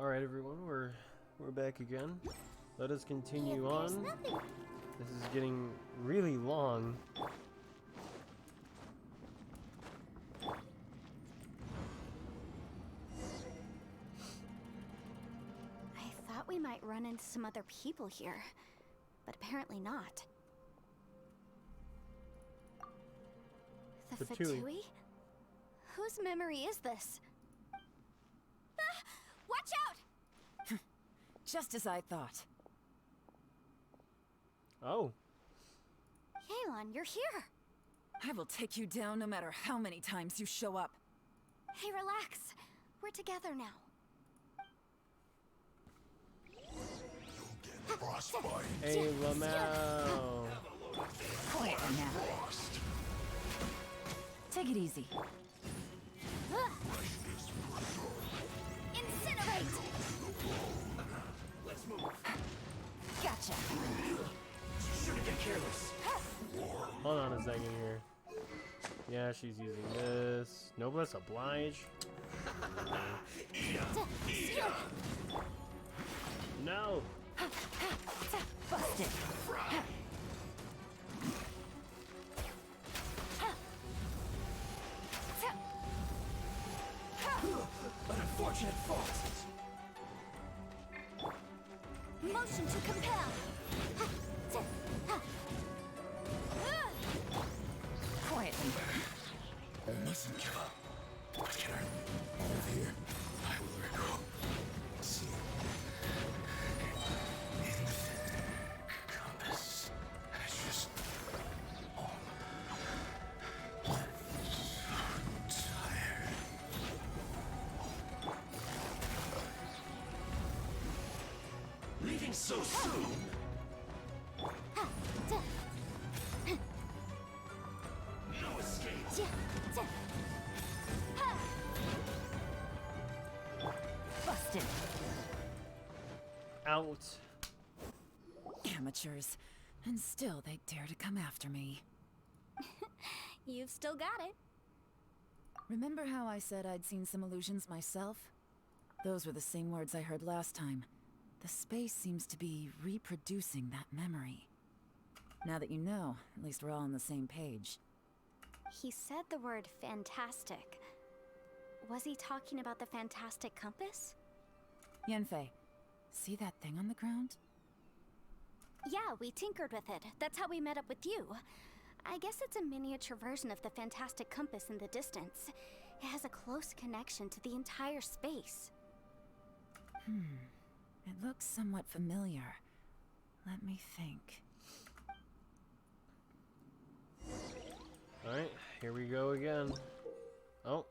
Alright everyone, we're back again. Let us continue on. This is getting really long. I thought we might run into some other people here, but apparently not. The Fatui? Whose memory is this? Ah, watch out! Just as I thought. Oh. Yelan, you're here! I will take you down no matter how many times you show up. Hey, relax. We're together now. Frostbite. Hey, Lamau. Quietly now. Take it easy. Incinerate! Let's move. Gotcha. Shouldn't get careless. Hold on a second here. Yeah, she's using this. Noblesse oblige. No! Busted. An unfortunate fault. Motion to compel! Quietly. I mustn't give up. But can I move here? I will recall. See. In the compass. I just. Oh. I'm so tired. Leaving so soon? No escape. Busted. Out. Amateurs. And still they dare to come after me. You've still got it. Remember how I said I'd seen some illusions myself? Those were the same words I heard last time. The space seems to be reproducing that memory. Now that you know, at least we're all on the same page. He said the word fantastic. Was he talking about the fantastic compass? Yanfei, see that thing on the ground? Yeah, we tinkered with it. That's how we met up with you. I guess it's a miniature version of the fantastic compass in the distance. It has a close connection to the entire space. It looks somewhat familiar. Let me think. Alright, here we go again. Oh.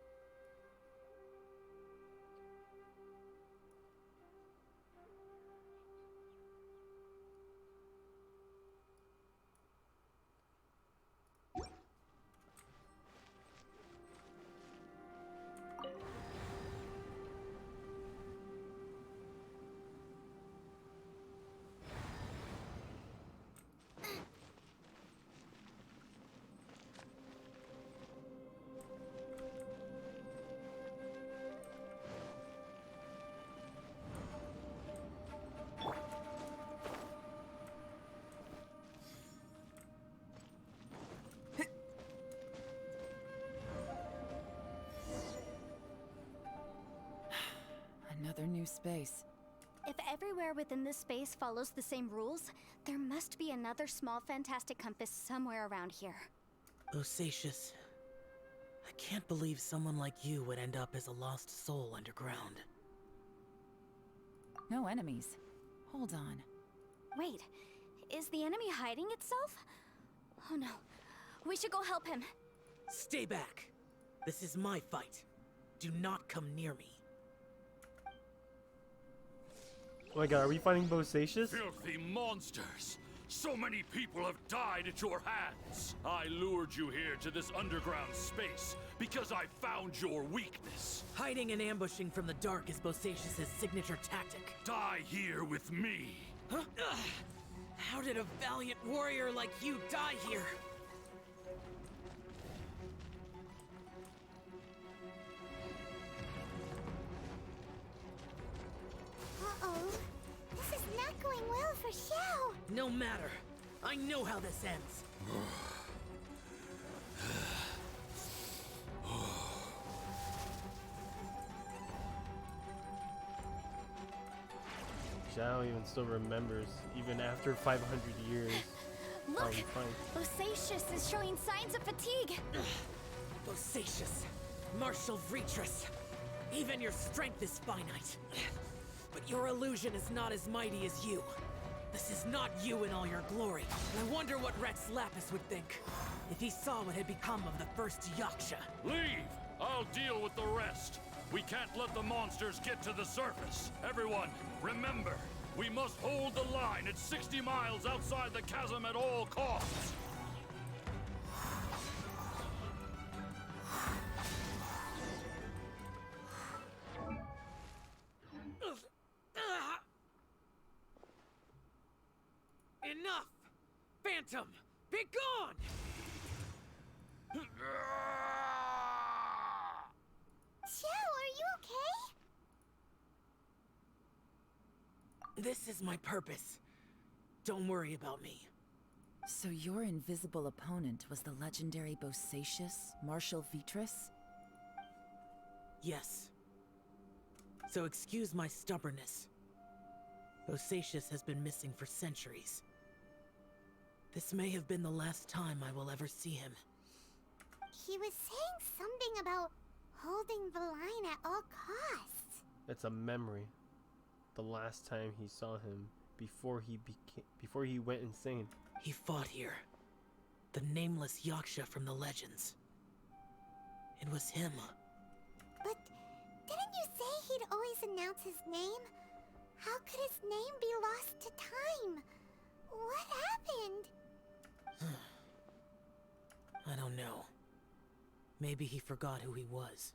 Another new space. If everywhere within this space follows the same rules, there must be another small fantastic compass somewhere around here. Bosacious. I can't believe someone like you would end up as a lost soul underground. No enemies. Hold on. Wait, is the enemy hiding itself? Oh no, we should go help him. Stay back. This is my fight. Do not come near me. Oh my god, are we fighting Bosacious? Filthy monsters! So many people have died at your hands! I lured you here to this underground space because I found your weakness. Hiding and ambushing from the dark is Bosacious's signature tactic. Die here with me! Huh? Ugh. How did a valiant warrior like you die here? for Xiao! No matter. I know how this ends. Xiao even still remembers, even after 500 years, how Look! he fights. Bosacius is showing signs of fatigue! Bosacius, Martial Vretress, even your strength is finite. But your illusion is not as mighty as you. This is not you in all your glory. I wonder what Rex Lapis would think if he saw what had become of the first Yaksha. Leave! I'll deal with the rest. We can't let the monsters get to the surface. Everyone, remember, we must hold the line at 60 miles outside the chasm at all costs. Enough! Phantom, be gone! Xiao, are you okay? This is my purpose. Don't worry about me. So your invisible opponent was the legendary Bosacius, Martial Vretress? Yes. So excuse my stubbornness. Bosacius has been missing for centuries. This may have been the last time I will ever see him. He was saying something about holding the line at all costs. It's a memory. The last time he saw him before he went insane. He fought here. The nameless Yaksha from the legends. It was him. But didn't you say he'd always announce his name? How could his name be lost to time? What happened? I don't know. Maybe he forgot who he was.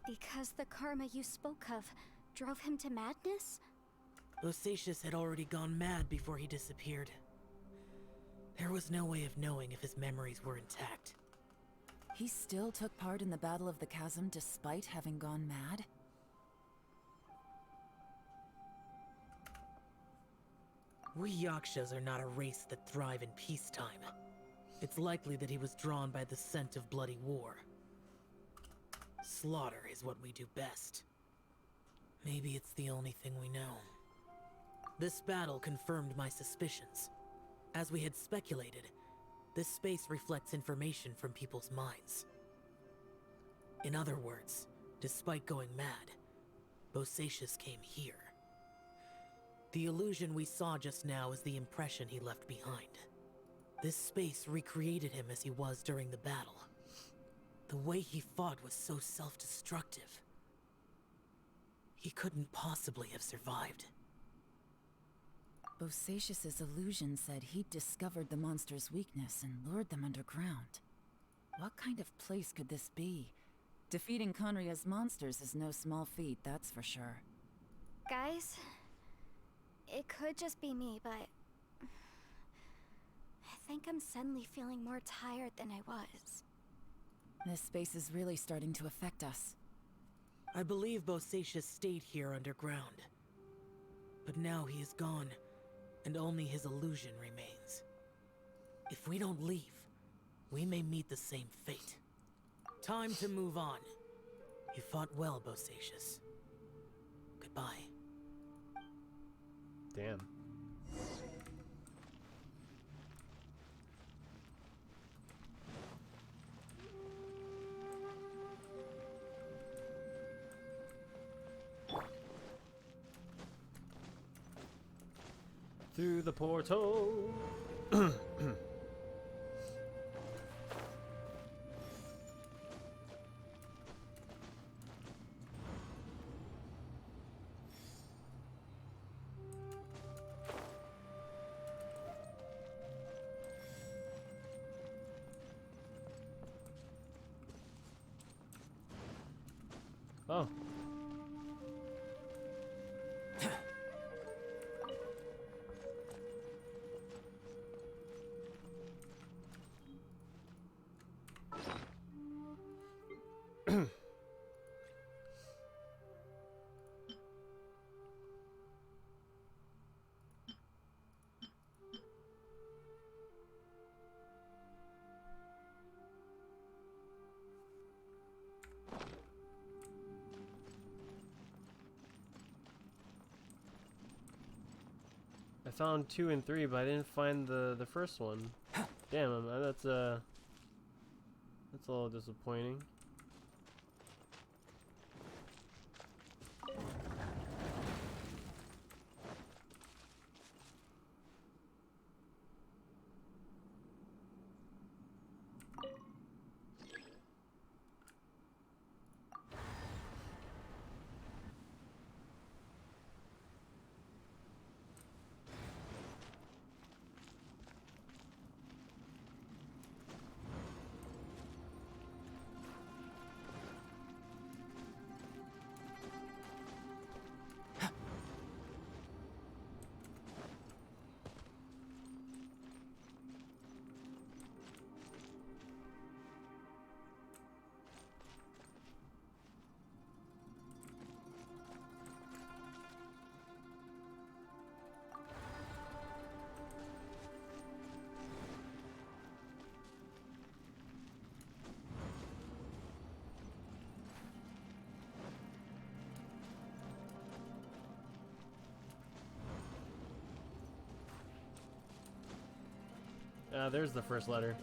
Because the karma you spoke of drove him to madness? Bosacius had already gone mad before he disappeared. There was no way of knowing if his memories were intact. He still took part in the Battle of the Chasm despite having gone mad? We Yakshas are not a race that thrive in peacetime. It's likely that he was drawn by the scent of bloody war. Slaughter is what we do best. Maybe it's the only thing we know. This battle confirmed my suspicions. As we had speculated, this space reflects information from people's minds. In other words, despite going mad, Bosacius came here. The illusion we saw just now is the impression he left behind. This space recreated him as he was during the battle. The way he fought was so self-destructive. He couldn't possibly have survived. Bosacius's illusion said he'd discovered the monster's weakness and lured them underground. What kind of place could this be? Defeating Conria's monsters is no small feat, that's for sure. Guys, it could just be me, but I think I'm suddenly feeling more tired than I was. This space is really starting to affect us. I believe Bosacius stayed here underground. But now he is gone, and only his illusion remains. If we don't leave, we may meet the same fate. Time to move on. You fought well, Bosacius. Goodbye. Damn. Through the portal. Oh. I found 2 and 3, but I didn't find the first one. Damn, that's a little disappointing. There's the first letter.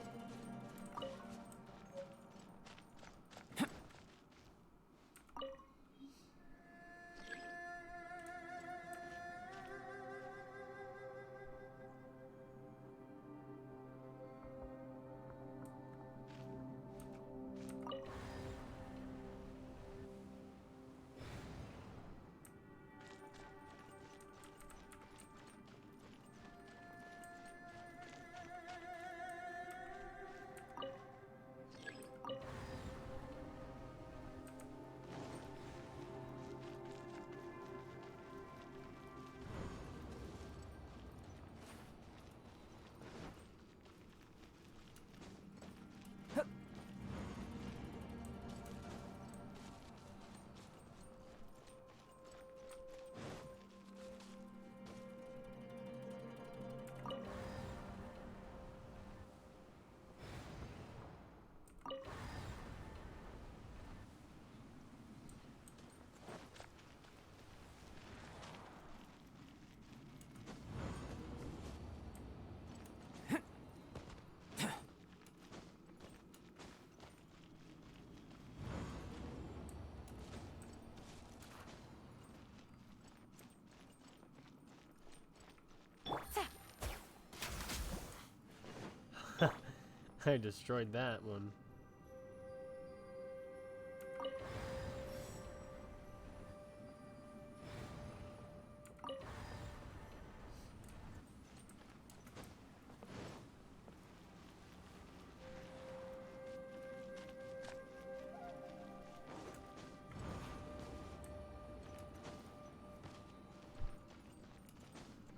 I destroyed that one.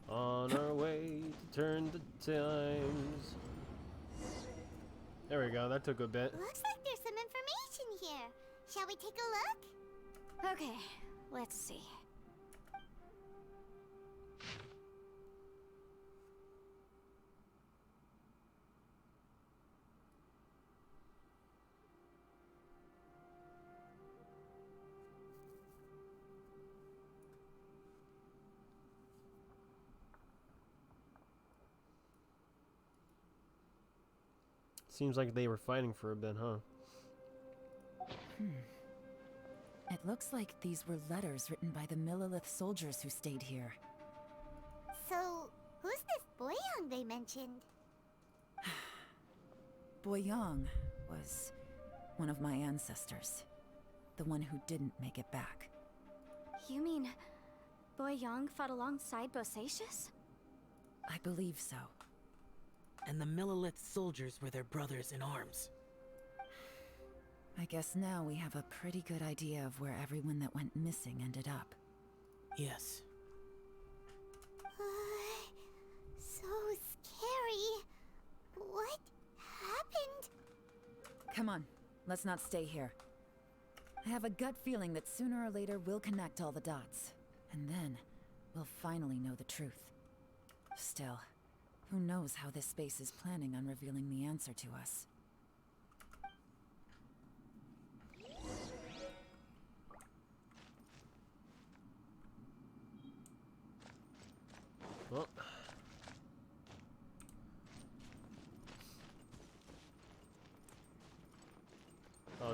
On our way to turn the times. There we go, that took a bit. Looks like there's some information here. Shall we take a look? Okay, let's see. Seems like they were fighting for a bit, huh? It looks like these were letters written by the Millilith soldiers who stayed here. So, who's this Boyang they mentioned? Boyang was one of my ancestors. The one who didn't make it back. You mean Boyang fought alongside Bosacius? I believe so. And the Millilith soldiers were their brothers in arms. I guess now we have a pretty good idea of where everyone that went missing ended up. Yes. So scary. What happened? Come on, let's not stay here. I have a gut feeling that sooner or later we'll connect all the dots. And then, we'll finally know the truth. Still, who knows how this space is planning on revealing the answer to us. Well,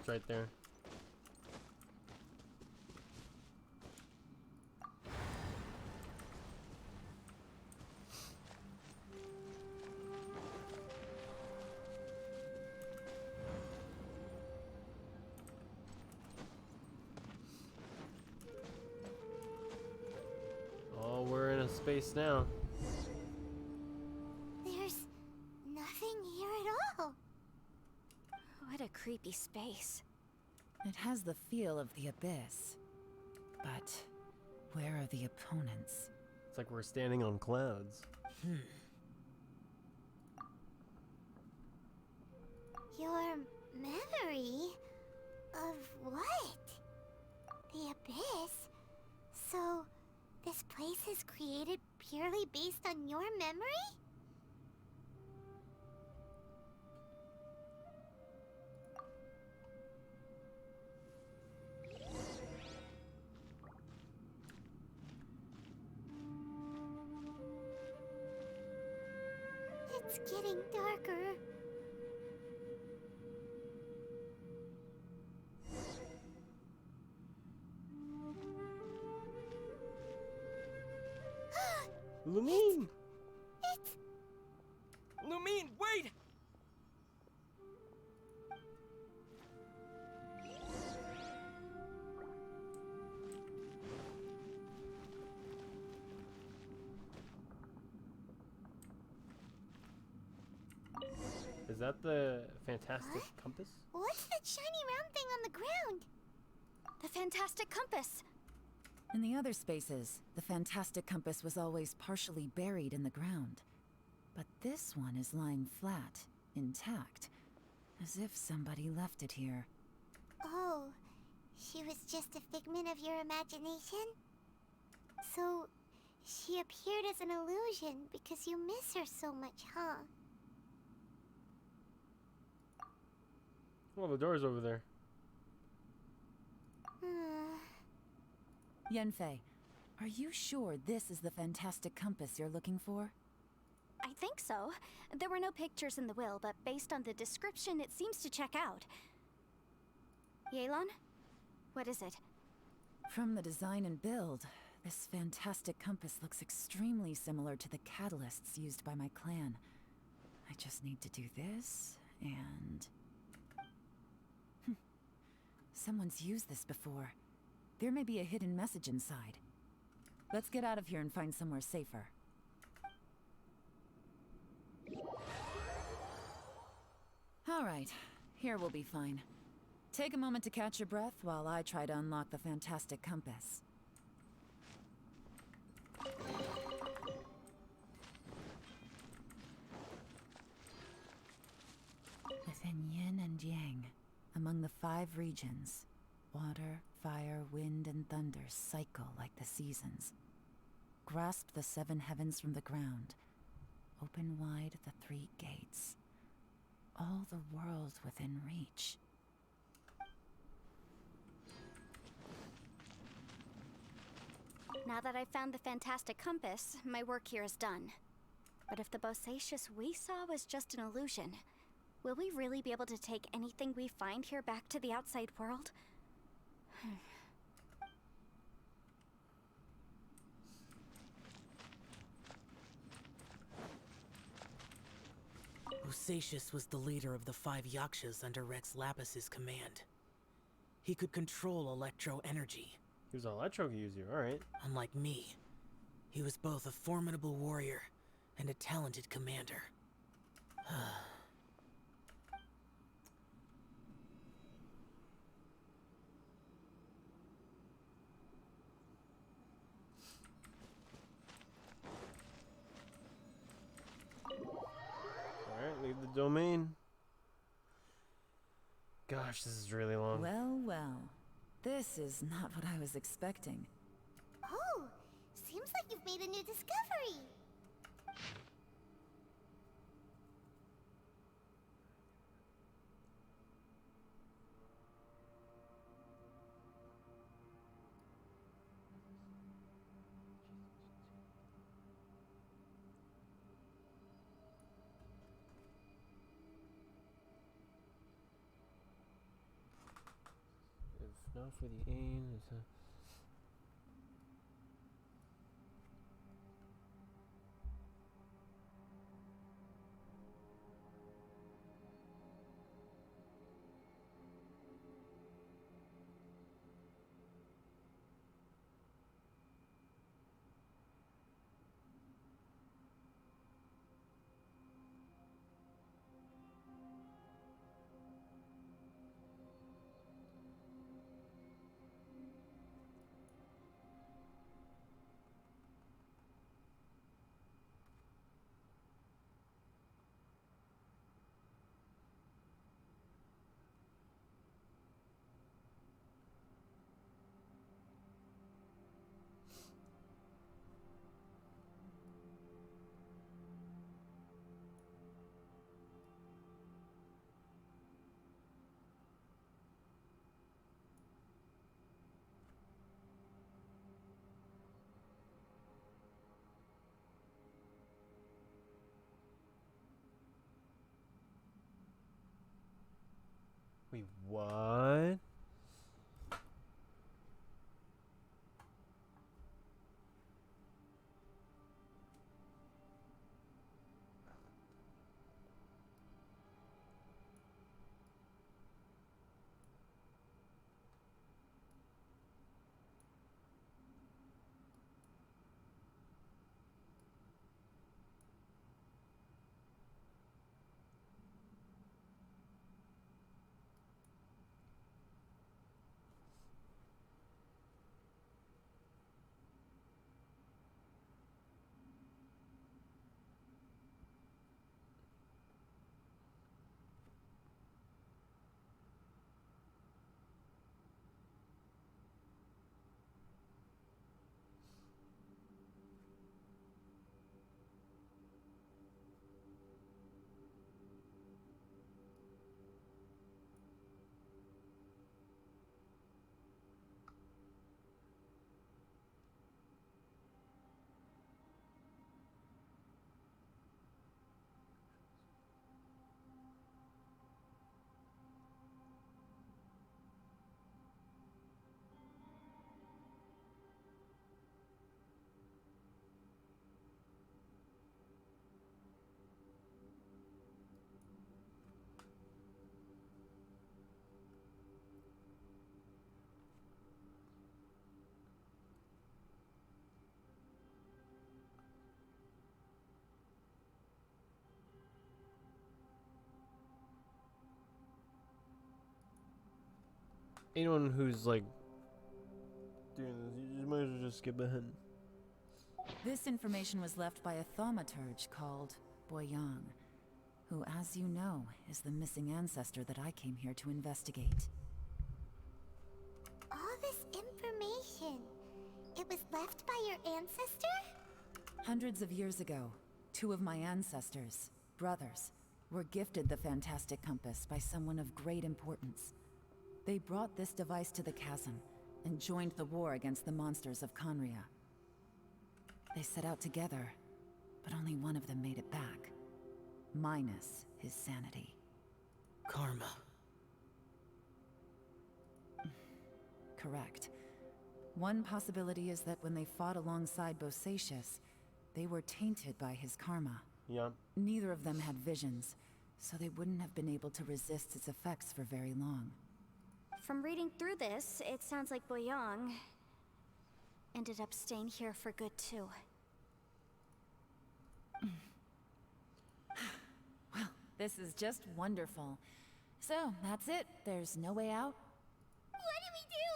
it's right there. Oh, we're in a space now. There's nothing here at all. What a creepy space. It has the feel of the abyss. But where are the opponents? It's like we're standing on clouds. Your memory of what? The abyss? So, this place is created purely based on your memory? It's getting darker. Lumine! It's... Lumine, wait! Is that the fantastic compass? What's that shiny round thing on the ground? The fantastic compass. In the other spaces, the fantastic compass was always partially buried in the ground. But this one is lying flat, intact, as if somebody left it here. Oh, she was just a figment of your imagination? So, she appeared as an illusion because you miss her so much, huh? Oh, the door's over there. Yenfei, are you sure this is the fantastic compass you're looking for? I think so. There were no pictures in the will, but based on the description, it seems to check out. Yelan? What is it? From the design and build, this fantastic compass looks extremely similar to the catalysts used by my clan. I just need to do this, and... Someone's used this before. There may be a hidden message inside. Let's get out of here and find somewhere safer. All right, here we'll be fine. Take a moment to catch your breath while I try to unlock the fantastic compass. Within yin and yang, among the 5 regions, water, fire, wind, and thunder cycle like the seasons. Grasp the 7 heavens from the ground. Open wide the 3 gates. All the world within reach. Now that I've found the fantastic compass, my work here is done. But if the Bosacious we saw was just an illusion, will we really be able to take anything we find here back to the outside world? Bosacious was the leader of the 5 Yakshas under Rex Lapis's command. He could control electro energy. He was an electro user, alright. Unlike me, he was both a formidable warrior and a talented commander. Alright, leave the domain. Gosh, this is really long. Well, well. This is not what I was expecting. Oh, seems like you've made a new discovery. Not for the aim. It's a wait, what? Anyone who's like doing this, you just might as well just skip ahead. This information was left by a thaumaturge called Boyang, who, as you know, is the missing ancestor that I came here to investigate. All this information, it was left by your ancestor? Hundreds of years ago, two of my ancestors, brothers, were gifted the fantastic compass by someone of great importance. They brought this device to the chasm and joined the war against the monsters of Conria. They set out together, but only one of them made it back, minus his sanity. Karma. Correct. One possibility is that when they fought alongside Bosacius, they were tainted by his karma. Yeah. Neither of them had visions, so they wouldn't have been able to resist its effects for very long. From reading through this, it sounds like Boyang ended up staying here for good too. Well, this is just wonderful. So, that's it. There's no way out? What do we do?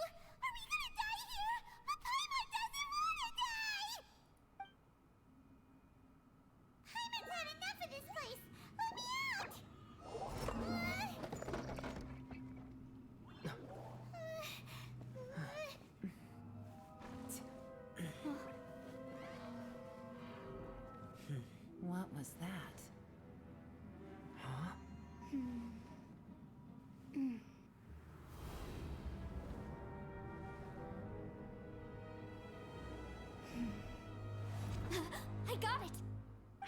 Are we gonna die here? But Paimon doesn't wanna die! Paimon's had enough of this place! Let me out! What was that? Huh? I got it!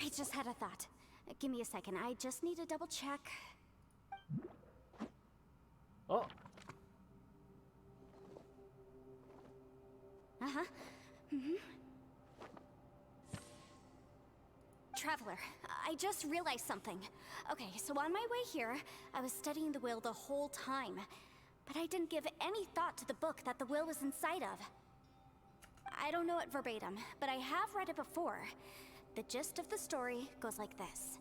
I just had a thought. Give me a second, I just need to double check. Oh. Uh-huh. Traveler, I just realized something. Okay, so on my way here, I was studying the will the whole time. But I didn't give any thought to the book that the will was inside of. I don't know it verbatim, but I have read it before. The gist of the story goes like this.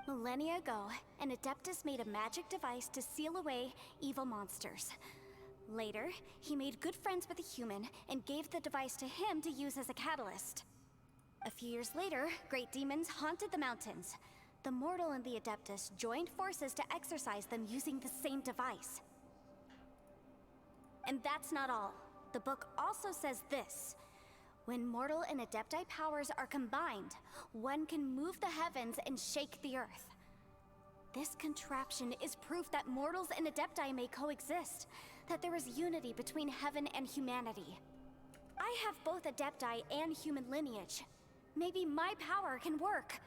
Millennia ago, an Adeptus made a magic device to seal away evil monsters. Later, he made good friends with a human and gave the device to him to use as a catalyst. A few years later, great demons haunted the mountains. The mortal and the Adeptus joined forces to exorcise them using the same device. And that's not all. The book also says this. When mortal and Adepti powers are combined, one can move the heavens and shake the earth. This contraption is proof that mortals and Adepti may coexist, that there is unity between heaven and humanity. I have both Adepti and human lineage. Maybe my power can work.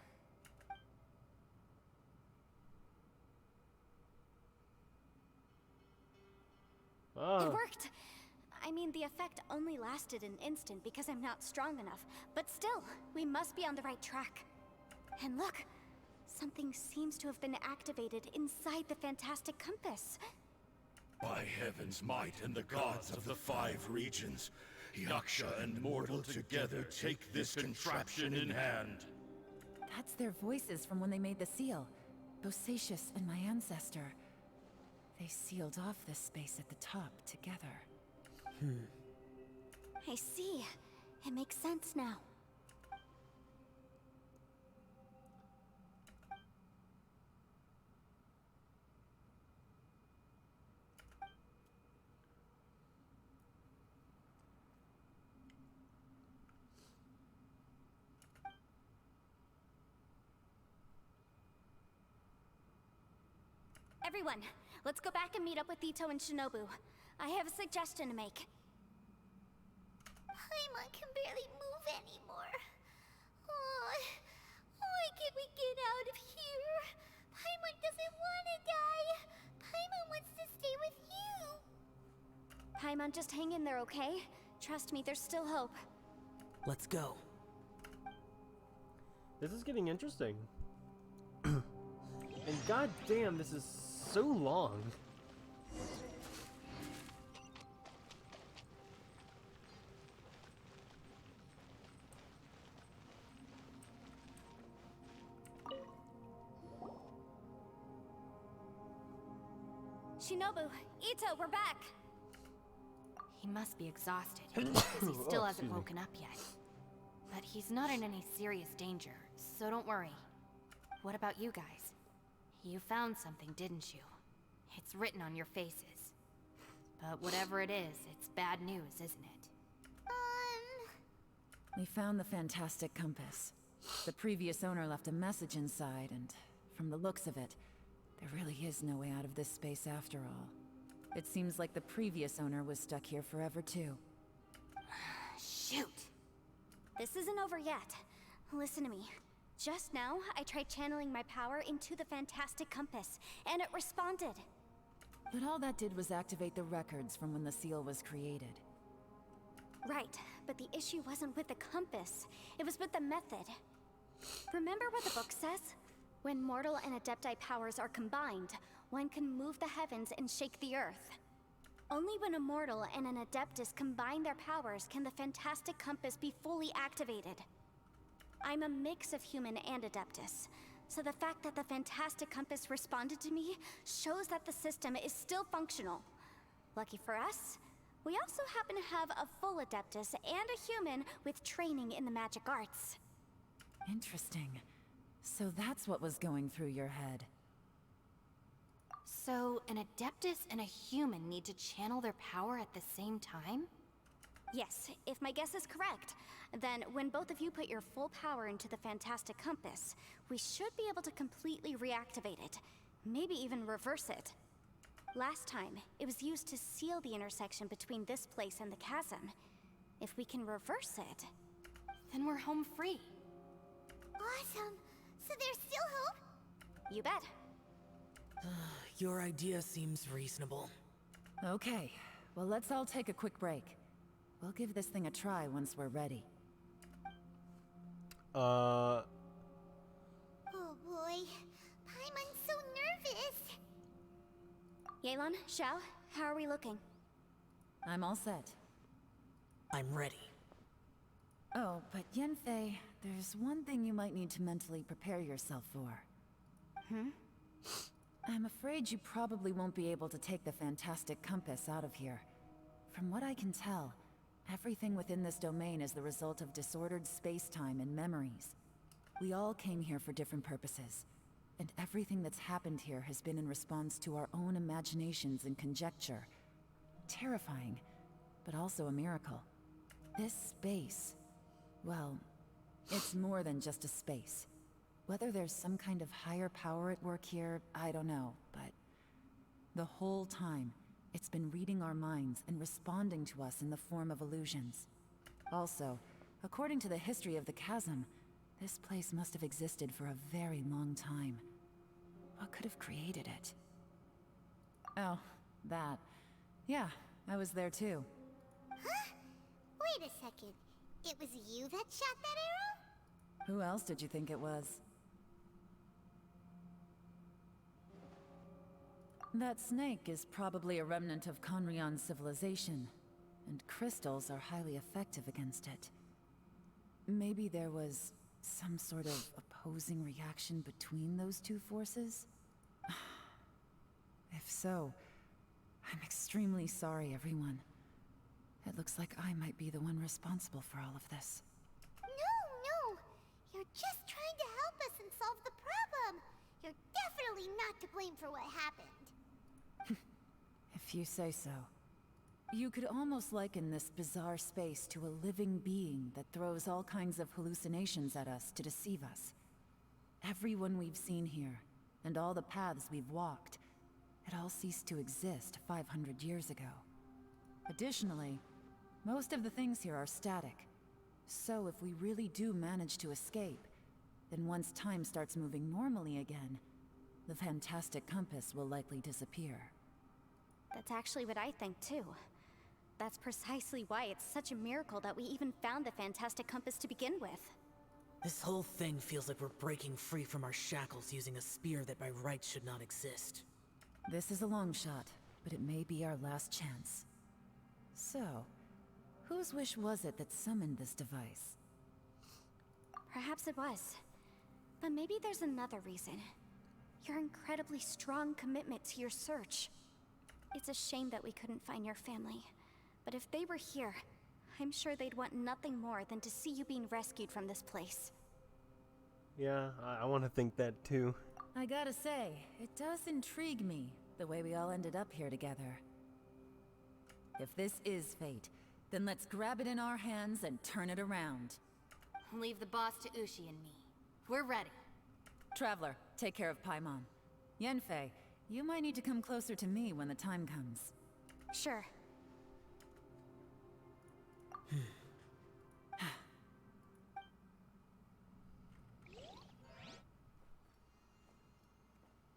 Oh. It worked! I mean, the effect only lasted an instant because I'm not strong enough. But still, we must be on the right track. And look, something seems to have been activated inside the fantastic compass. By heaven's might and the gods of the 5 regions, Yaksha and mortal together take this contraption in hand. That's their voices from when they made the seal. Bosacius and my ancestor. They sealed off this space at the top together. I see. It makes sense now. Everyone, let's go back and meet up with Ito and Shinobu. I have a suggestion to make. Paimon can barely move anymore. Oh, why can't we get out of here? Paimon doesn't want to die. Paimon wants to stay with you. Paimon, just hang in there, okay? Trust me, there's still hope. Let's go. This is getting interesting. And goddamn, this is so long. Shinobu, Ito, we're back! He must be exhausted, because he still Oh, hasn't excuse me. woken up yet. But he's not in any serious danger, so don't worry. What about you guys? You found something, didn't you? It's written on your faces. But whatever it is, it's bad news, isn't it? We found the fantastic compass. The previous owner left a message inside, and from the looks of it, there really is no way out of this space after all. It seems like the previous owner was stuck here forever too. Shoot! This isn't over yet. Listen to me. Just now, I tried channeling my power into the fantastic compass, and it responded. But all that did was activate the records from when the seal was created. Right, but the issue wasn't with the compass. It was with the method. Remember what the book says? When mortal and Adepti powers are combined, one can move the heavens and shake the earth. Only when a mortal and an Adeptus combine their powers can the fantastic compass be fully activated. I'm a mix of human and Adeptus, so the fact that the fantastic compass responded to me shows that the system is still functional. Lucky for us, we also happen to have a full Adeptus and a human with training in the magic arts. Interesting. So that's what was going through your head. So, an Adeptus and a human need to channel their power at the same time? Yes, if my guess is correct, then when both of you put your full power into the fantastic compass, we should be able to completely reactivate it. Maybe even reverse it. Last time, it was used to seal the intersection between this place and the chasm. If we can reverse it... Then we're home free. Awesome. So there's still hope? You bet. Your idea seems reasonable. Okay, well let's all take a quick break. We'll give this thing a try once we're ready. Oh boy. Paimon's so nervous. Yelan, Xiao, how are we looking? I'm all set. I'm ready. Oh, but Yanfei, there's one thing you might need to mentally prepare yourself for. I'm afraid you probably won't be able to take the fantastic compass out of here. From what I can tell, everything within this domain is the result of disordered space-time and memories. We all came here for different purposes, and everything that's happened here has been in response to our own imaginations and conjecture. Terrifying, but also a miracle. This space, well, it's more than just a space. Whether there's some kind of higher power at work here, I don't know, but the whole time, it's been reading our minds and responding to us in the form of illusions. Also, according to the history of the chasm, this place must have existed for a very long time. What could have created it? Oh, that. Yeah, I was there too. Huh? Wait a second. It was you that shot that arrow? Who else did you think it was? That snake is probably a remnant of Conrion's civilization, and crystals are highly effective against it. Maybe there was some sort of opposing reaction between those two forces? If so, I'm extremely sorry, everyone. It looks like I might be the one responsible for all of this. No. You're just trying to help us and solve the problem. You're definitely not to blame for what happened. If you say so. You could almost liken this bizarre space to a living being that throws all kinds of hallucinations at us to deceive us. Everyone we've seen here, and all the paths we've walked, it all ceased to exist 500 years ago. Additionally, most of the things here are static. So if we really do manage to escape, then once time starts moving normally again, the fantastic compass will likely disappear. That's actually what I think too. That's precisely why it's such a miracle that we even found the fantastic compass to begin with. This whole thing feels like we're breaking free from our shackles using a spear that by rights should not exist. This is a long shot, but it may be our last chance. So, whose wish was it that summoned this device? Perhaps it was. But maybe there's another reason. Your incredibly strong commitment to your search. It's a shame that we couldn't find your family. But if they were here, I'm sure they'd want nothing more than to see you being rescued from this place. Yeah, I want to think that too. I gotta say, it does intrigue me, the way we all ended up here together. If this is fate, then let's grab it in our hands and turn it around. Leave the boss to Ushi and me. We're ready. Traveler, take care of Paimon. Yanfei, you might need to come closer to me when the time comes. Sure.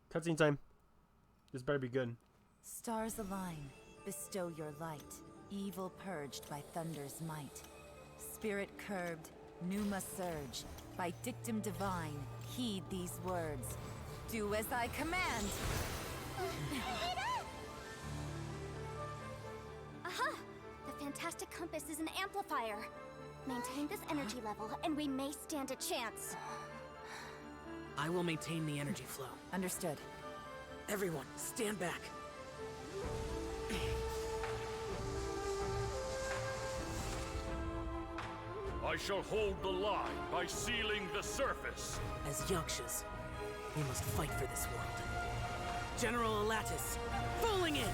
Cutscene time. This better be good. Stars align, bestow your light. Evil purged by thunder's might. Spirit curbed, pneuma surge. By dictum divine, heed these words. Do as I command! Aha! The fantastic compass is an amplifier. Maintain this energy level, and we may stand a chance. I will maintain the energy flow. Understood. Everyone, stand back. I shall hold the line by sealing the surface. As Yakshas, we must fight for this world. General Alatus, falling in!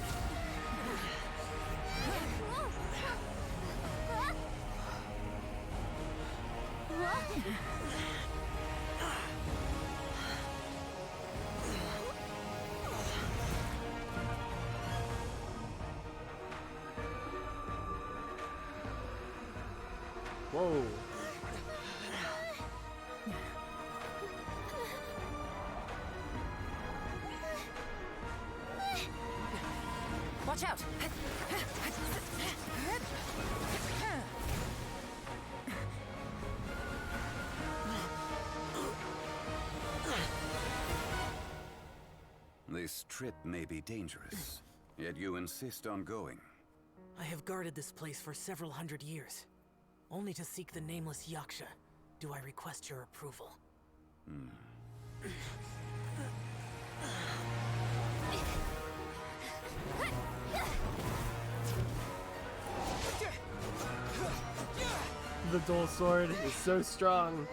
Whoa. Watch out! This trip may be dangerous, yet you insist on going. I have guarded this place for several hundred years, only to seek the nameless Yaksha. Do I request your approval? The dual sword is so strong.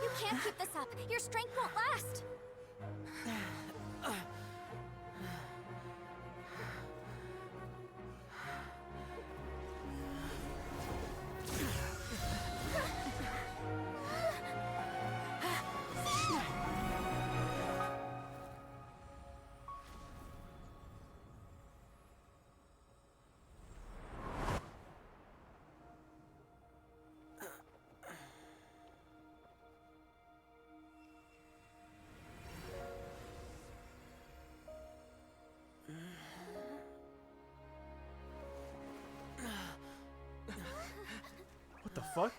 You can't keep this up. Your strength won't last. What the fuck?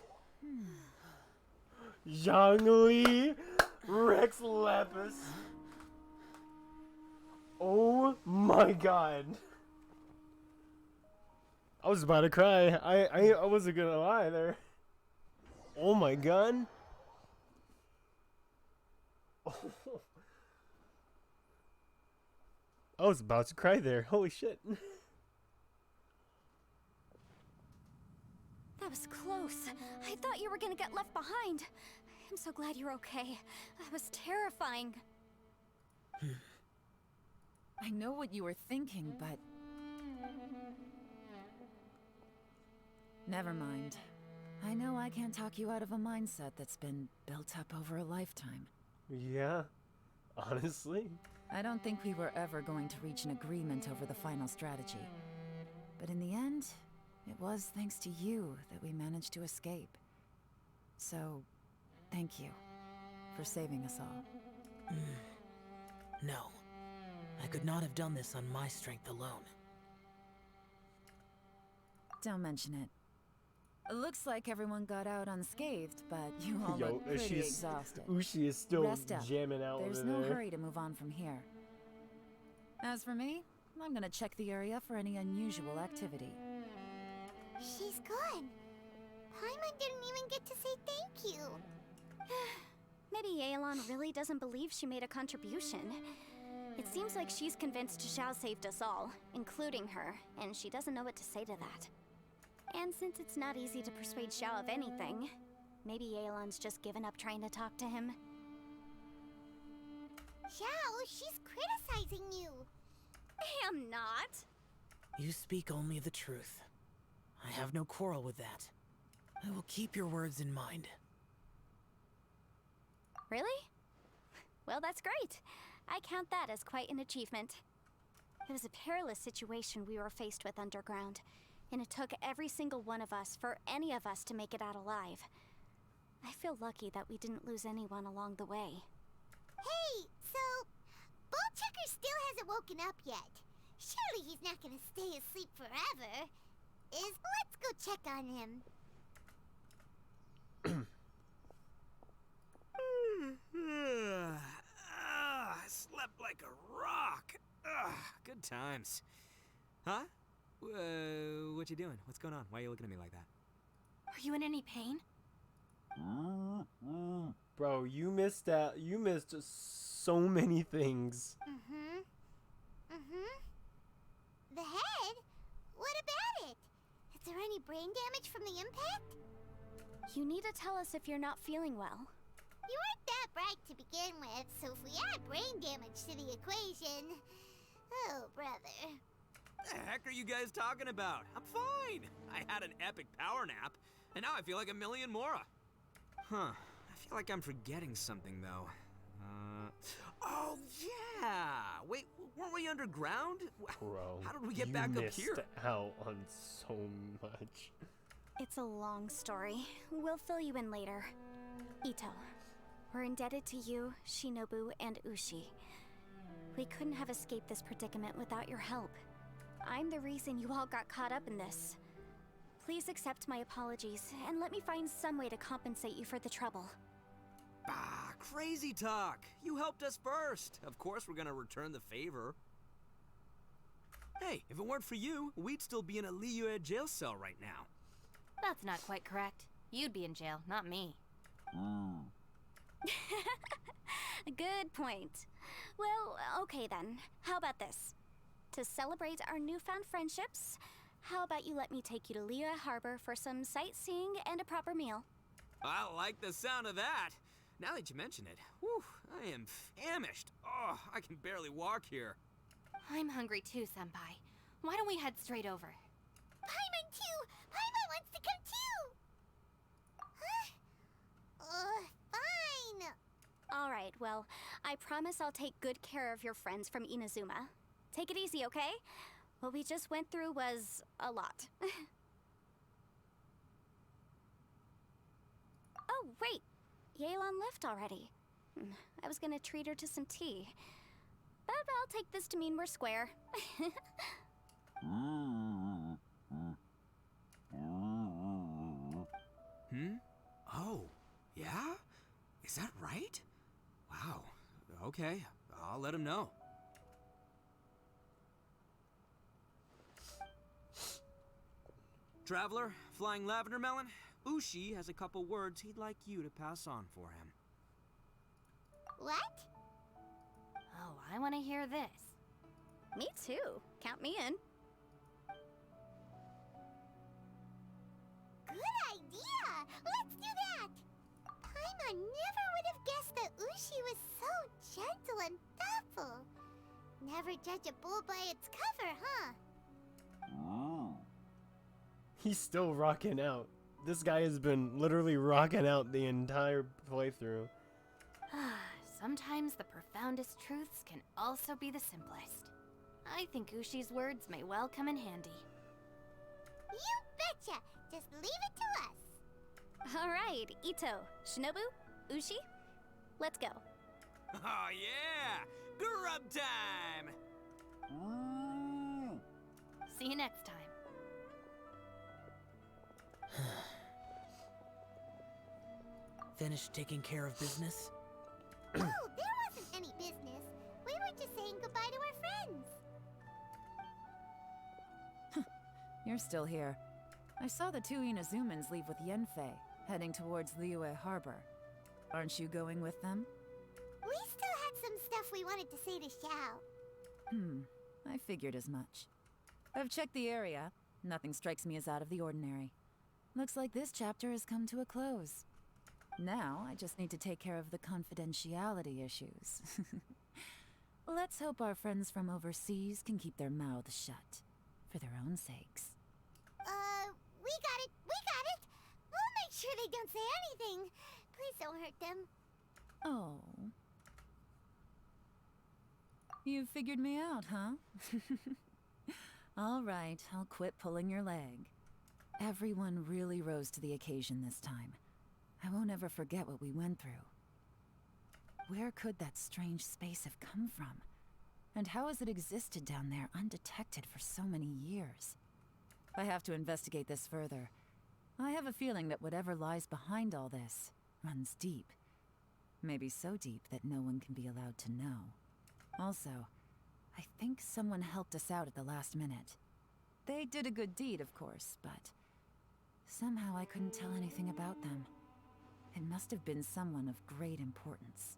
Zhongli, Rex Lapis. Oh my god. I was about to cry. I wasn't gonna lie there. Oh my god. Oh. I was about to cry there. Holy shit. That was close. I thought you were gonna get left behind. I'm so glad you're okay. That was terrifying. I know what you were thinking, but... Never mind. I know I can't talk you out of a mindset that's been built up over a lifetime. Yeah, honestly. I don't think we were ever going to reach an agreement over the final strategy. But in the end, it was thanks to you that we managed to escape. So, thank you for saving us all. No. I could not have done this on my strength alone. Don't mention it. It looks like everyone got out unscathed, but you all look pretty exhausted. Ushi is still Rest up. jamming out There's over no there. hurry to move on from here. As for me, I'm gonna check the area for any unusual activity. She's gone. Paimon didn't even get to say thank you. Maybe Yelan really doesn't believe she made a contribution. It seems like she's convinced Xiao saved us all, including her, and she doesn't know what to say to that. And since it's not easy to persuade Xiao of anything, maybe Yelan's just given up trying to talk to him. Xiao, she's criticizing you. I am not. You speak only the truth. I have no quarrel with that. I will keep your words in mind. Really? Well, that's great. I count that as quite an achievement. It was a perilous situation we were faced with underground, and it took every single one of us for any of us to make it out alive. I feel lucky that we didn't lose anyone along the way. Hey, so Ballchecker still hasn't woken up yet. Surely he's not gonna stay asleep forever. Let's go check on him. Slept like a rock. Good times. Huh? What you doing? What's going on? Why are you looking at me like that? Are you in any pain? Bro, you missed that. You missed so many things. The head? What about it? Is there any brain damage from the impact? You need to tell us if you're not feeling well. You weren't that bright to begin with, so if we add brain damage to the equation... Oh, brother. The heck are you guys talking about? I'm fine. I had an epic power nap, and now I feel like a million more. Huh. I feel like I'm forgetting something, though. Oh, yeah! Wait, weren't we underground? Bro, how did we get you back up missed here? out on so much. It's a long story. We'll fill you in later. Ito, we're indebted to you, Shinobu, and Ushi. We couldn't have escaped this predicament without your help. I'm the reason you all got caught up in this. Please accept my apologies, and let me find some way to compensate you for the trouble. Ah, crazy talk! You helped us first. Of course we're gonna return the favor. Hey, if it weren't for you, we'd still be in a Liyue jail cell right now. That's not quite correct. You'd be in jail, not me. Good point. Well, okay then. How about this? To celebrate our newfound friendships, how about you let me take you to Liyue Harbor for some sightseeing and a proper meal? I like the sound of that. Now that you mention it, whew, I am famished. Oh, I can barely walk here. I'm hungry too, Senpai. Why don't we head straight over? Paimon too! Paimon wants to come too! Huh? Fine! Alright, well, I promise I'll take good care of your friends from Inazuma. Take it easy, okay? What we just went through was a lot. Oh, wait! Yelan left already. I was gonna treat her to some tea. But I'll take this to mean we're square. Oh, yeah? Is that right? Wow. Okay, I'll let him know. Traveler, Flying Lavender Melon, Ushi has a couple words he'd like you to pass on for him. What? Oh, I want to hear this. Me too. Count me in. Good idea! Let's do that! Paimon never would have guessed that Ushi was so gentle and thoughtful. Never judge a bull by its cover, huh? He's still rocking out. This guy has been literally rocking out the entire playthrough. Sometimes the profoundest truths can also be the simplest. I think Ushi's words may well come in handy. You betcha! Just leave it to us! Alright, Ito, Shinobu, Ushi, let's go. Oh yeah! Grub time! See you next time. Finished taking care of business? Oh, there wasn't any business. We were just saying goodbye to our friends. You're still here. I saw the two Inazumans leave with Yanfei, heading towards Liyue Harbor. Aren't you going with them? We still had some stuff we wanted to say to Xiao. I figured as much. I've checked the area. Nothing strikes me as out of the ordinary. Looks like this chapter has come to a close. Now, I just need to take care of the confidentiality issues. Let's hope our friends from overseas can keep their mouths shut. For their own sakes. We got it! We got it! We'll make sure they don't say anything. Please don't hurt them. Oh. You figured me out, huh? All right, I'll quit pulling your leg. Everyone really rose to the occasion this time. I won't ever forget what we went through. Where could that strange space have come from? And how has it existed down there undetected for so many years? I have to investigate this further. I have a feeling that whatever lies behind all this runs deep. Maybe so deep that no one can be allowed to know. Also, I think someone helped us out at the last minute. They did a good deed, of course, but somehow I couldn't tell anything about them. It must have been someone of great importance.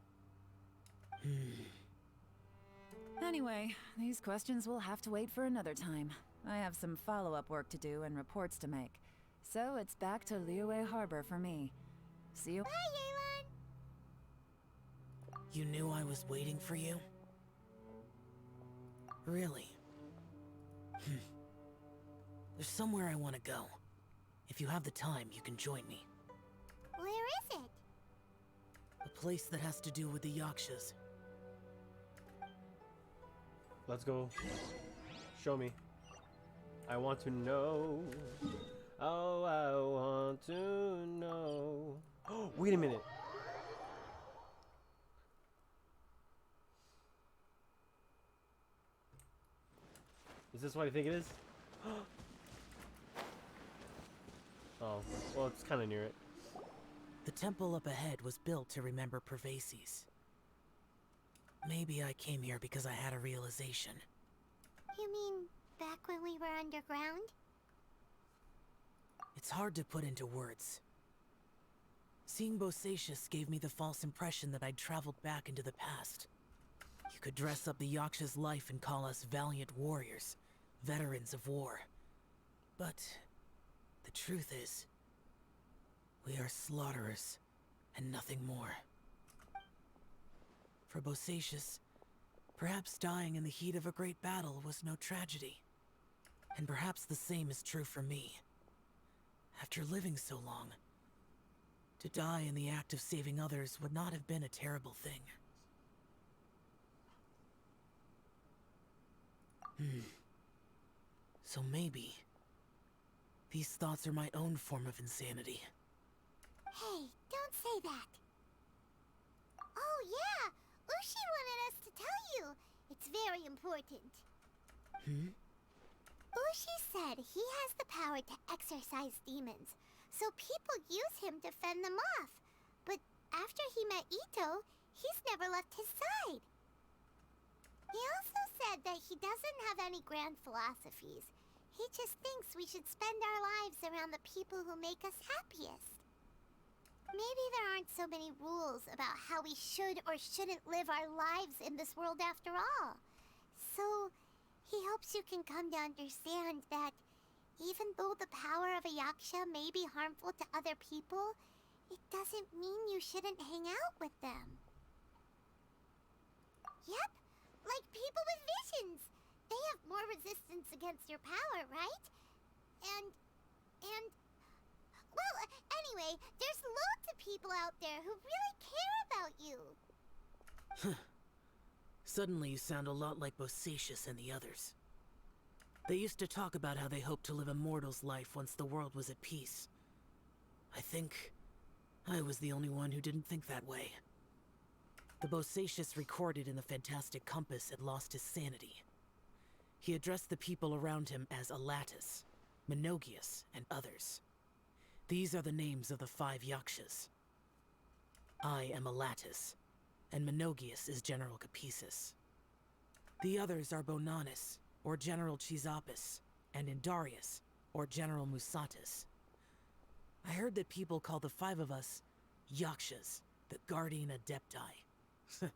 Anyway, these questions will have to wait for another time. I have some follow-up work to do and reports to make. So it's back to Liyue Harbor for me. See you. Bye, Yelan! You knew I was waiting for you? Really? There's somewhere I want to go. If you have the time, you can join me. Where is it? A place that has to do with the Yakshas. Let's go. Show me. I want to know. Oh, I want to know. Oh, wait a minute. Is this what I think it is? Oh, well, it's kind of near it. The temple up ahead was built to remember Pervases. Maybe I came here because I had a realization. You mean back when we were underground? It's hard to put into words. Seeing Bosacius gave me the false impression that I'd traveled back into the past. You could dress up the Yaksha's life and call us valiant warriors, veterans of war. But the truth is, we are slaughterers and nothing more. For Bosacius, perhaps dying in the heat of a great battle was no tragedy. And perhaps the same is true for me. After living so long, to die in the act of saving others would not have been a terrible thing. So maybe these thoughts are my own form of insanity. Hey, don't say that. Oh yeah, Ushi wanted us to tell you. It's very important. Ushi said he has the power to exorcise demons, so people use him to fend them off. But after he met Ito, he's never left his side. He also said that he doesn't have any grand philosophies. He just thinks we should spend our lives around the people who make us happiest. Maybe there aren't so many rules about how we should or shouldn't live our lives in this world after all. So, he hopes you can come to understand that even though the power of a Yaksha may be harmful to other people, it doesn't mean you shouldn't hang out with them. Yep, like people with visions. They have more resistance against your power, right? And... Well, anyway, there's loads of people out there who really care about you. Suddenly you sound a lot like Bosacius and the others. They used to talk about how they hoped to live a mortal's life once the world was at peace. I think I was the only one who didn't think that way. The Bosacius recorded in the Fantastic Compass had lost his sanity. He addressed the people around him as Alatus, Menogius, and others. These are the names of the 5 Yakshas. I am Alatus, and Menogius is General Capesus. The others are Bonanis, or General Chisapis, and Indarius, or General Musatus. I heard that people call the 5 of us Yakshas, the Guardian Adepti.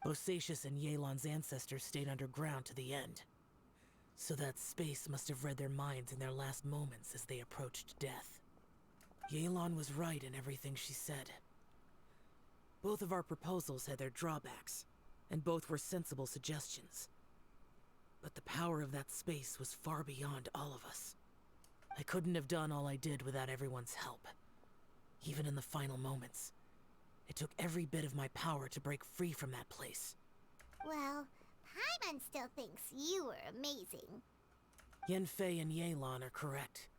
Bosacius and Yelan's ancestors stayed underground to the end. So that space must have read their minds in their last moments as they approached death. Yelan was right in everything she said. Both of our proposals had their drawbacks, and both were sensible suggestions. But the power of that space was far beyond all of us. I couldn't have done all I did without everyone's help. Even in the final moments, it took every bit of my power to break free from that place. Well, Paimon still thinks you were amazing. Yanfei and Yelan are correct.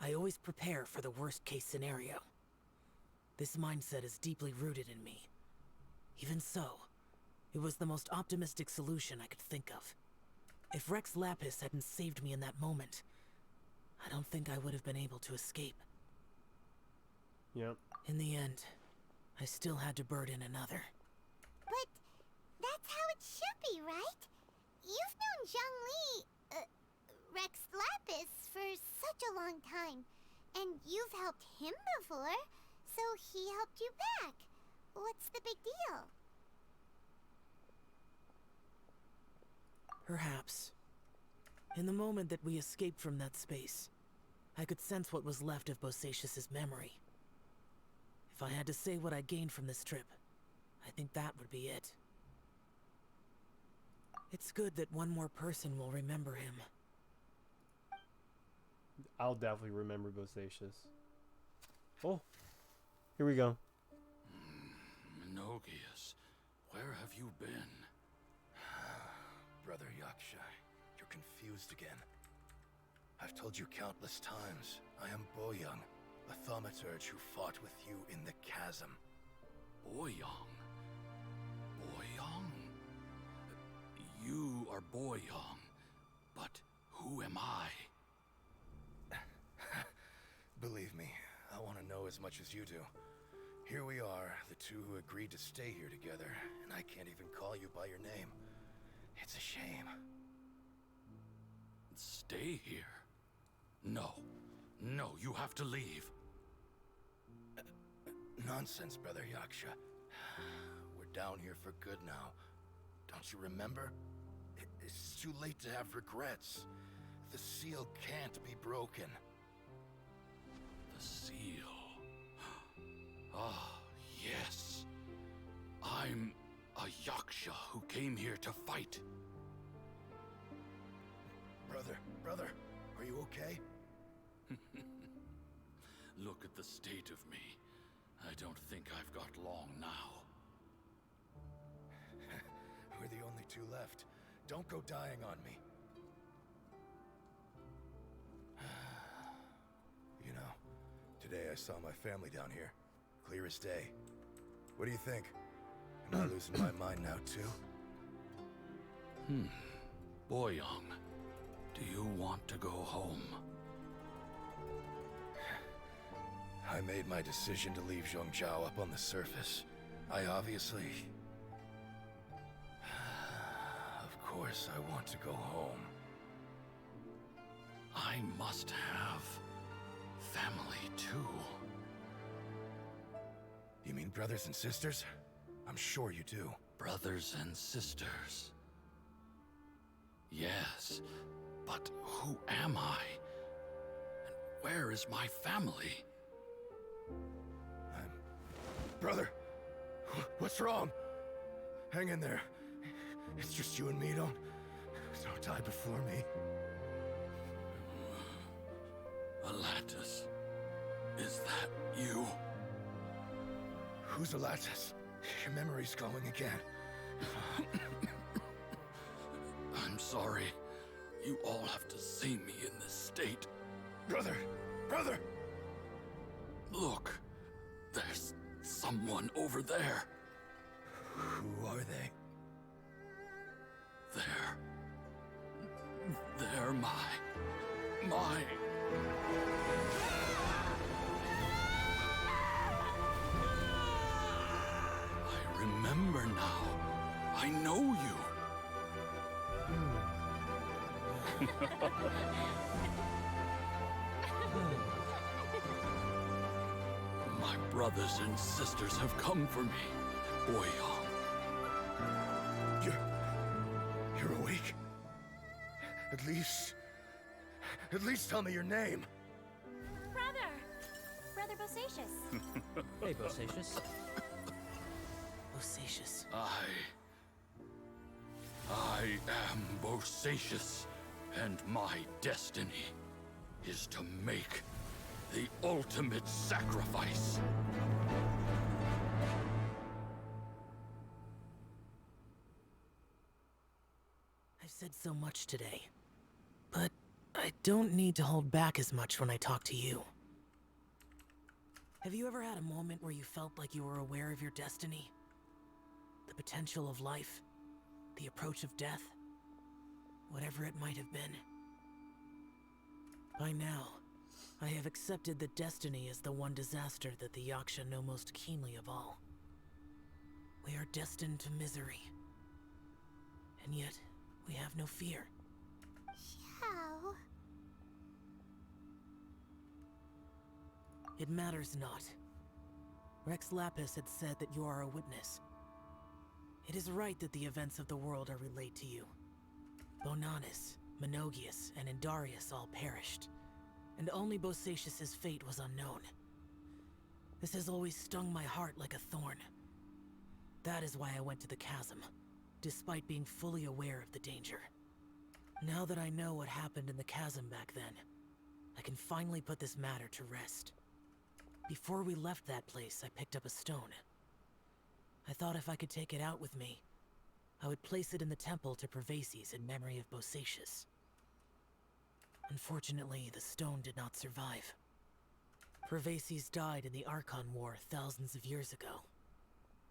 I always prepare for the worst-case scenario. This mindset is deeply rooted in me. Even so, it was the most optimistic solution I could think of. If Rex Lapis hadn't saved me in that moment, I don't think I would have been able to escape. Yep. In the end, I still had to burden another. But that's how it should be, right? You've known Zhongli, Rex Lapis, for such a long time. And you've helped him before, so he helped you back. What's the big deal? Perhaps. In the moment that we escaped from that space, I could sense what was left of Bosacius's memory. If I had to say what I gained from this trip, I think that would be it. It's good that one more person will remember him. I'll definitely remember Bosacius. Oh, here we go. Minogius, where have you been? Brother Yaksha, you're confused again. I've told you countless times, I am Boyoung, the thaumaturge who fought with you in the chasm. Boyoung? Boyoung? You are Boyoung, but who am I? Believe me, I want to know as much as you do. Here we are, the two who agreed to stay here together, and I can't even call you by your name. It's a shame. Stay here? No. No, you have to leave. Nonsense, Brother Yaksha. We're down here for good now. Don't you remember? It's too late to have regrets. The seal can't be broken. The seal. Ah, yes. I'm a Yaksha who came here to fight. Brother, are you okay? Look at the state of me. I don't think I've got long now. We're the only two left. Don't go dying on me. You know, today I saw my family down here. Clear as day. What do you think? Am I losing my mind now too? Boyoung, do you want to go home? I made my decision to leave Zhongzhou up on the surface. I obviously... Of course I want to go home. I must have family too. You mean brothers and sisters? I'm sure you do. Brothers and sisters. Yes, but who am I? And where is my family? Brother, what's wrong? Hang in there. It's just you and me, don't die before me. Alatus, is that you? Who's Alatus? Your memory's going again. I'm sorry. You all have to see me in this state. Brother! Look, there's someone over there. Who are they? They're my... I remember now. I know you. My brothers and sisters have come for me, Boyoung. You're awake? At least tell me your name. Brother Bosacius. Hey, Bosacius. Bosacius. I am Bosacius, and my destiny is to make the ultimate sacrifice. I've said so much today, but I don't need to hold back as much when I talk to you. Have you ever had a moment where you felt like you were aware of your destiny? The potential of life? The approach of death? Whatever it might have been. By now, I have accepted that destiny is the one disaster that the Yaksha know most keenly of all. We are destined to misery. And yet, we have no fear. How? It matters not. Rex Lapis had said that you are a witness. It is right that the events of the world are relayed to you. Bonanis, Menogius, and Indarius all perished, and only Bosacius's fate was unknown. This has always stung my heart like a thorn. That is why I went to the chasm, despite being fully aware of the danger. Now that I know what happened in the chasm back then, I can finally put this matter to rest. Before we left that place, I picked up a stone. I thought if I could take it out with me, I would place it in the temple to Pervases in memory of Bosacius. Unfortunately, the stone did not survive. Pervases died in the Archon War thousands of years ago.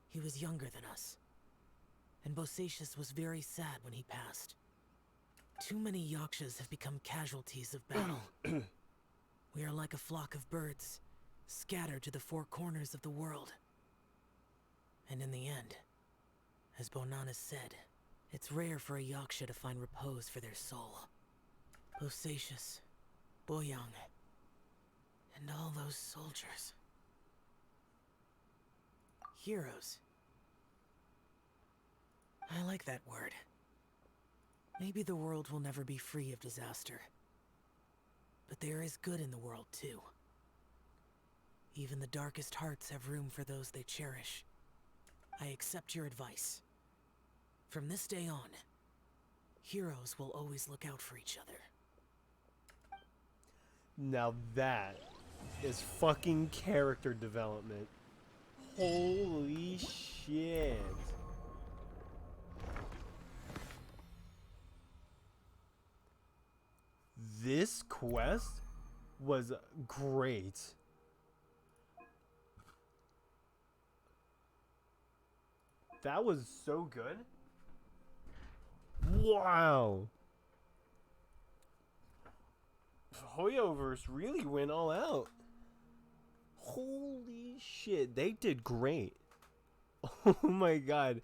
He was younger than us, and Bosacius was very sad when he passed. Too many Yakshas have become casualties of battle. We are like a flock of birds, scattered to the four corners of the world. And in the end, as Bonanis said, it's rare for a Yaksha to find repose for their soul. Bosacius, Boyang, and all those soldiers. Heroes. I like that word. Maybe the world will never be free of disaster. But there is good in the world, too. Even the darkest hearts have room for those they cherish. I accept your advice. From this day on, heroes will always look out for each other. Now that is fucking character development. Holy shit. This quest was great. That was so good. Wow. Hoyoverse really went all out. Holy shit, they did great. Oh my god.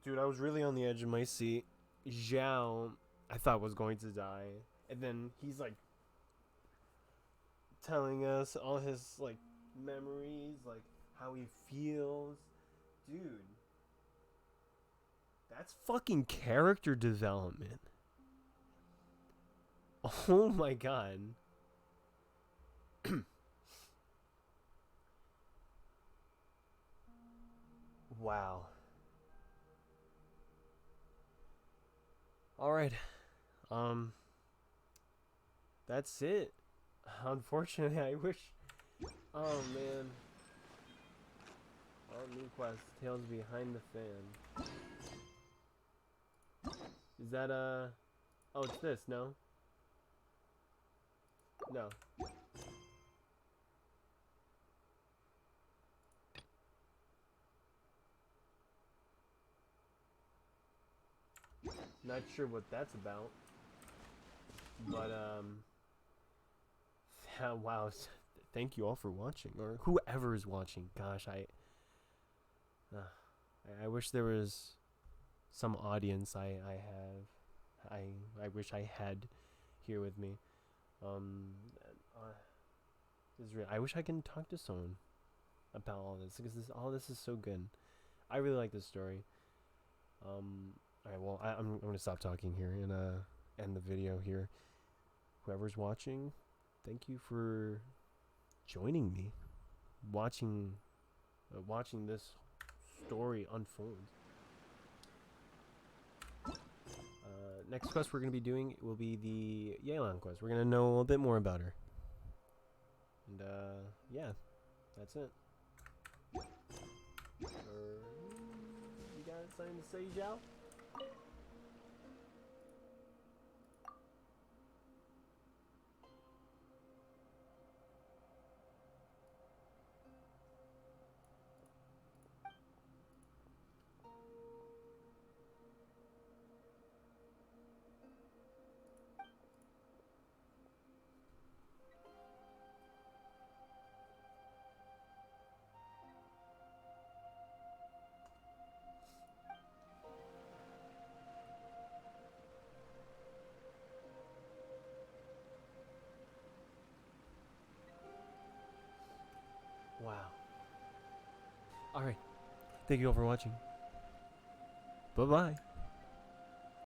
Dude, I was really on the edge of my seat. Zhao, I thought was going to die. And then he's like telling us all his like memories, like how he feels. Dude, that's fucking character development. Oh my god. Wow. Alright. That's it. Unfortunately, I wish... Oh, man. Oh, new quest. Tales behind the fan. Is that, Oh, it's this, no? No. Not sure what that's about. But, yeah, wow. Thank you all for watching. Or whoever is watching. Gosh, I wish there was some audience I wish I had here with me. I wish I can talk to someone about all this, because all this is so good. I really like this story. Alright, well, I'm going to stop talking here and end the video here. Whoever's watching, thank you for joining me, watching this story unfold. Next quest we're going to be doing will be the Yelan quest. We're going to know a little bit more about her. And, yeah, that's it. You got something to say, Zhao? Wow. Alright. Thank you all for watching. Bye-bye.